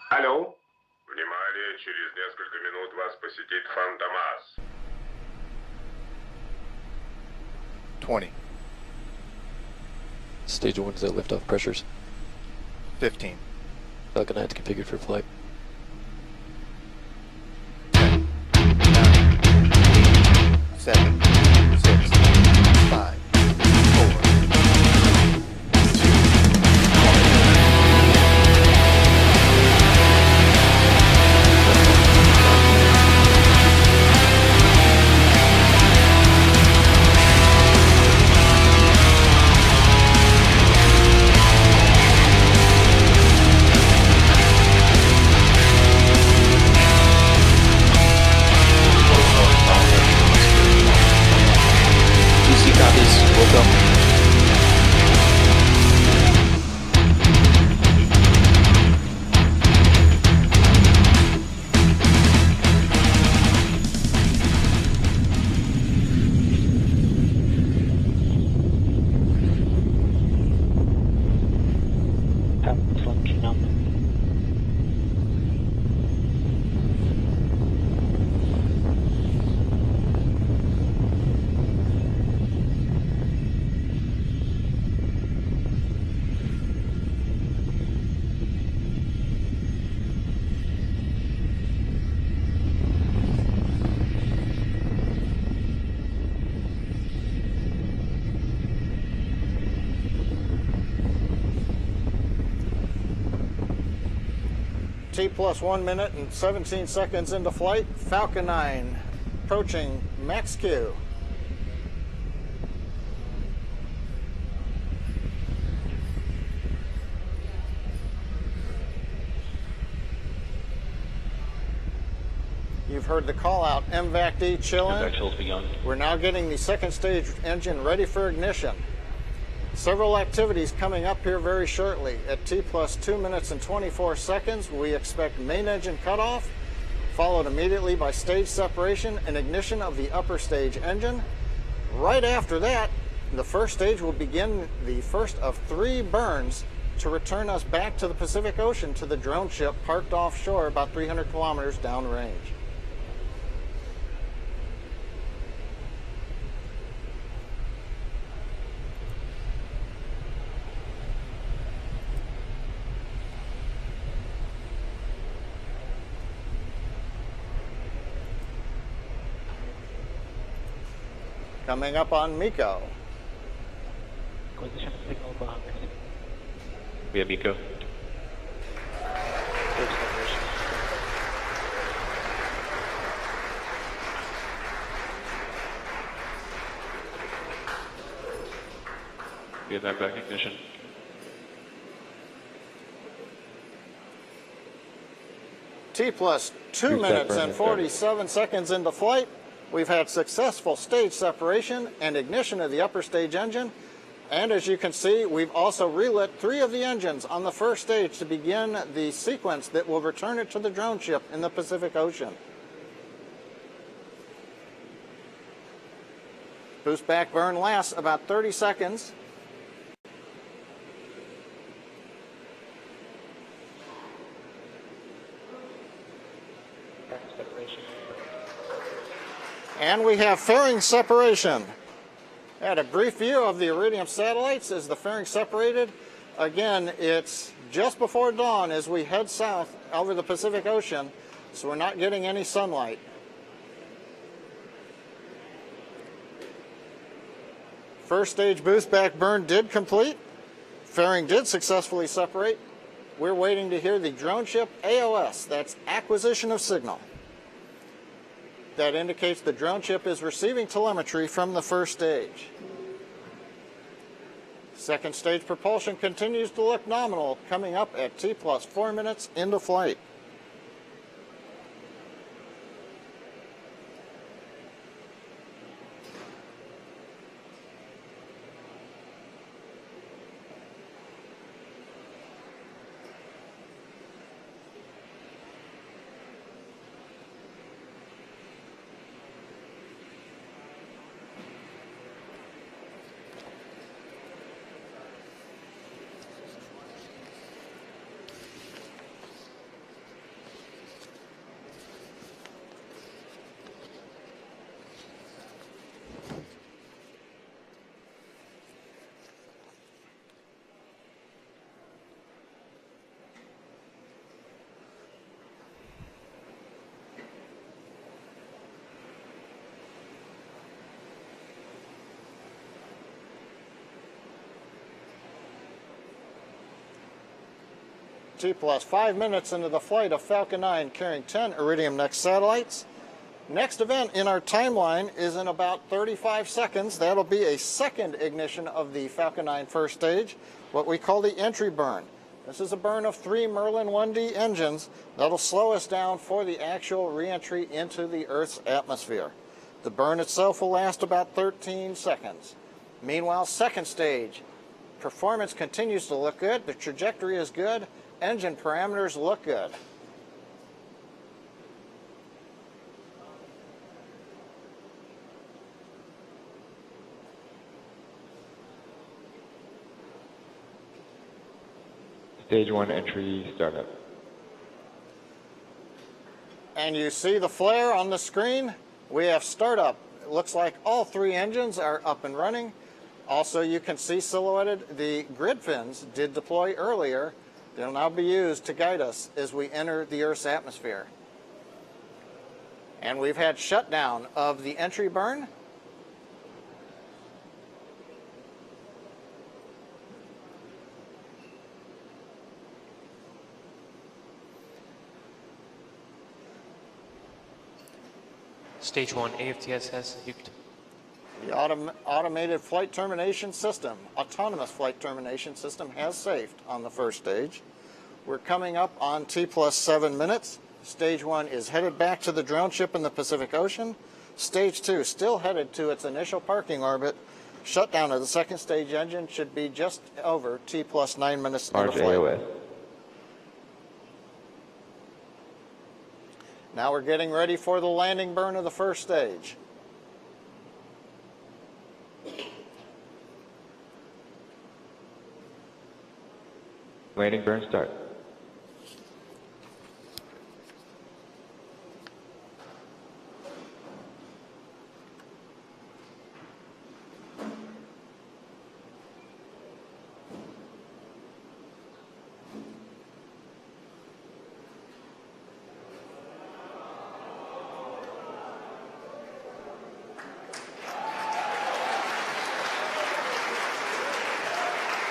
Алло. Внимание, через несколько минут вас посетит Фантомас. 20. Stage 1 is at liftoff pressures. 15. Falcon 9 is configured for flight. 10. 9. 7. 6. 5. 4. DC copies, welcome. T plus 1 minute and 17 seconds into flight. Falcon 9 approaching max Q. You've heard the call out, MVAC-D chilling. We're now getting the second stage engine ready for ignition. Several activities coming up here very shortly. At T plus 2 minutes and 24 seconds, we expect main engine cutoff, followed immediately by stage separation and ignition of the upper stage engine. Right after that, the first stage will begin the first of 3 burns to return us back to the Pacific Ocean to the drone ship parked offshore about 300 kilometers downrange. Coming up on MECO. We have MECO. We have that back ignition. T plus 2 minutes and 47 seconds into flight. We've had successful stage separation and ignition of the upper stage engine. And as you can see, we've also relit 3 of the engines on the first stage to begin the sequence that will return it to the drone ship in the Pacific Ocean. Boost back burn lasts about 30 seconds. And we have fairing separation. Had a brief view of the Iridium satellites as the fairing separated. Again, it's just before dawn as we head south over the Pacific Ocean, so we're not getting any sunlight. First stage boost back burn did complete. Fairing did successfully separate. We're waiting to hear the drone ship AOS, that's acquisition of signal. That indicates the drone ship is receiving telemetry from the first stage. Second stage propulsion continues to look nominal, coming up at T plus 4 minutes into flight. T plus 5 minutes into the flight of Falcon 9 carrying 10 Iridium Next satellites. Next event in our timeline is in about 35 seconds. That'll be a second ignition of the Falcon 9 first stage, what we call the entry burn. This is a burn of 3 Merlin 1D engines that'll slow us down for the actual re-entry into the Earth's atmosphere. The burn itself will last about 13 seconds. Meanwhile, second stage. Performance continues to look good. The trajectory is good. Engine parameters look good. Stage 1 entry startup. And you see the flare on the screen. We have startup. It looks like all 3 engines are up and running. Also, you can see silhouetted the grid fins did deploy earlier. They'll now be used to guide us as we enter the Earth's atmosphere. And we've had shutdown of the entry burn. Stage 1 AFTS has saved. The automated flight termination system, autonomous flight termination system has saved on the first stage. We're coming up on T plus 7 minutes. Stage 1 is headed back to the drone ship in the Pacific Ocean. Stage 2 still headed to its initial parking orbit. Shutdown of the second stage engine should be just over T plus 9 minutes into flight. AOS. Now we're getting ready for the landing burn of the first stage. Landing burn start.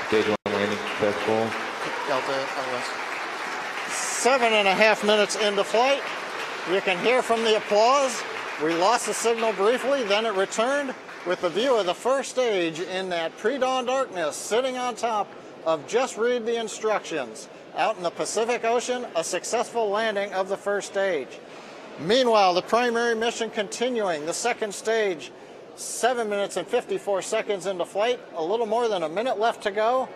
Stage 1 landing successful. Delta LS. 7.5 minutes into flight. You can hear from the applause. We lost the signal briefly, then it returned with the view of the first stage in that pre-dawn darkness, sitting on top of Just Read the Instructions. Out in the Pacific Ocean, a successful landing of the first stage. Meanwhile, the primary mission continuing, the second stage, 7 minutes and 54 seconds into flight, a little more than a minute left to go.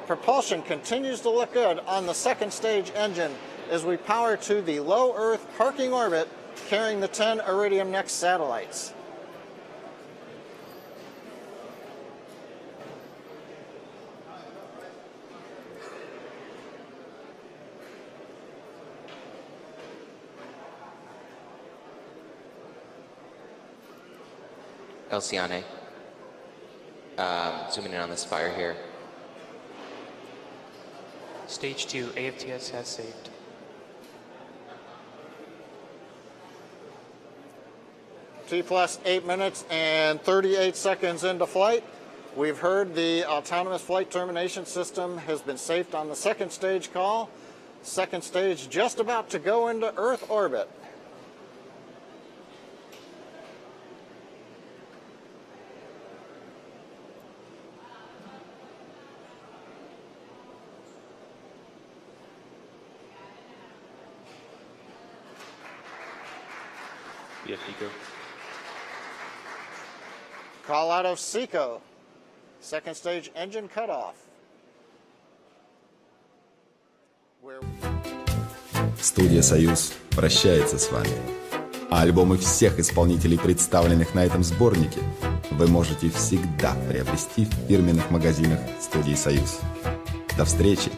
Propulsion continues to look good on the second stage engine as we power to the low Earth parking orbit carrying the 10 Iridium Next satellites. Elciane. Zooming in on the spire here. Stage 2 AFTS has saved. T plus 8 minutes and 38 seconds into flight. We've heard the autonomous flight termination system has been saved on the second stage call. Second stage just about to go into Earth orbit. Yes, Eco. Call out of SECO. Second stage engine cutoff. Студия «Союз» прощается с вами. А альбомы всех исполнителей, представленных на этом сборнике, вы можете всегда приобрести в фирменных магазинах студии «Союз». До встречи!